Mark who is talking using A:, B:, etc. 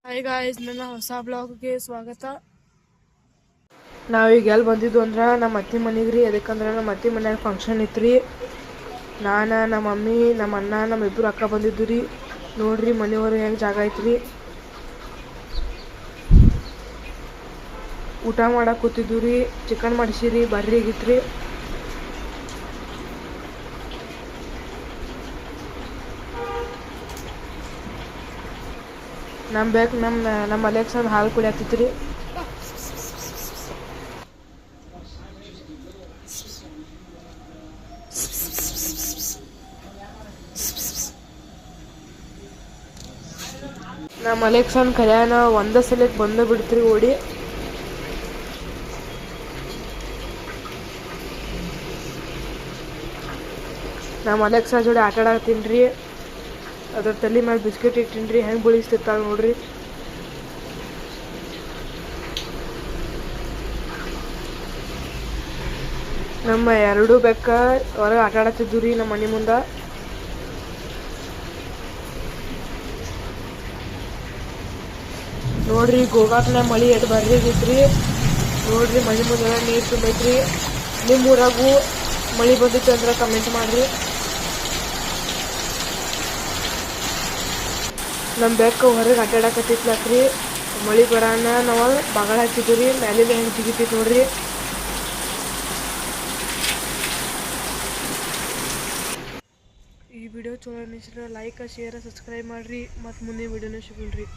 A: Hi guys, ನನ್ನ ಹೊಸ ಬ್ಲಾಗ್ಗೆ ಸ್ವಾಗತ. ನಾವೀಗ ಎಲ್ಲಿ ಬಂದಿದ್ದು ಅಂದ್ರೆ ನಮ್ಮ ಅತ್ತೆ ಮನೆಗೆ ರೀ. ಅದಕ್ಕಂದ್ರೆ ನಮ್ಮ ಅತ್ತೆ ಮನ್ಯಾಗ ಫಂಕ್ಷನ್ ಇತ್ತು ರೀ. ನಾನು, ನಮ್ಮ ಮಮ್ಮಿ, ನಮ್ಮ ಅಣ್ಣ, ನಮ್ಮ ಇಬ್ಬರು ಅಕ್ಕ ಬಂದಿದ್ದು ರೀ. ನೋಡ್ರಿ ಮನೆಯವರು ಹೆಂಗೆ ಜಾಗ ಐತ್ರಿ. ಊಟ ಮಾಡಕ್ಕೆ ಕೂತಿದ್ದು ರೀ. ಚಿಕನ್ ಮಾಡಿಸಿರಿ, ಬರ್ರಿ ಆಗಿತ್ತು ರೀ. ನಮ್ಮ ಅಲೆಕ್ಸಂದ್ ಹಾಲು ಕುಡಿಯತ್ತಿತ್ತು ರೀ. ನಮ್ಮ ಅಲೆಕ್ಸನ್ ಕಲ್ಯಾಣ ಒಂದೇ ಸಲಕ್ಕೆ ಬಂದು ಬಿಡ್ತೀರಿ ಓಡಿ. ನಮ್ಮ ಅಲೆಕ್ಸಾ ಜೋಡಿ ಆಟ ಆಡತ್ತೀನಿ ರೀ. ಅದ್ರ ತಲೆ ಮೇಲೆ ಬಿಸ್ಕೆಟ್ ಇಟ್ಟಿನಿ ರೀ. ಹೆಂಗೆ ಬೀಳಿಸ್ತಿರ್ತಾಳೆ ನೋಡ್ರಿ. ನಮ್ಮ ಎರಡು ಬೆಕ್ಕ ಹೊರಗೆ ಆಟ ಆಡತ್ತಿದ್ದು ರೀ ನಮ್ಮ ಮನೆ ಮುಂದೆ. ನೋಡ್ರಿ ಗೋಕಾಕ್ನಾಗ ಮಳೆ ಎಷ್ಟು ಬರ್ರಿಗಿತ್ರಿ. ನೋಡ್ರಿ ಮನೆ ಮುಂದೆ ನೀರು ತುಂಬೈತ್ರಿ. ನಿಮ್ಮ ಊರಾಗೂ ಮಳೆ ಬಂದಿತ್ತು ಅಂದ್ರೆ ಕಮೆಂಟ್ ಮಾಡಿರಿ. ನಮ್ಮ ಬೆಕ್ಕ ಹೊರಗೆ ಆಟ ಆಡಕತ್ತಿತ್ಲಾಕ್ರಿ. ಮಳೆ ಬರೋಣ ನಾವು ಬಾಗಳ ಹಾಕಿದ್ವಿ ರೀ. ಮ್ಯಾಲಿಂದ ಹೆಂಗೆ ಜಿಗಿತೈತಿ ನೋಡ್ರಿ. ಈ ವಿಡಿಯೋ ಚಲೋ ಅನಿಸಿದ್ರೆ ಲೈಕ್, ಶೇರ್, ಸಬ್ಸ್ಕ್ರೈಬ್ ಮಾಡಿರಿ. ಮತ್ತು ಮುಂದಿನ ವಿಡಿಯೋನ ಸಿಗೋಣ್ರಿ.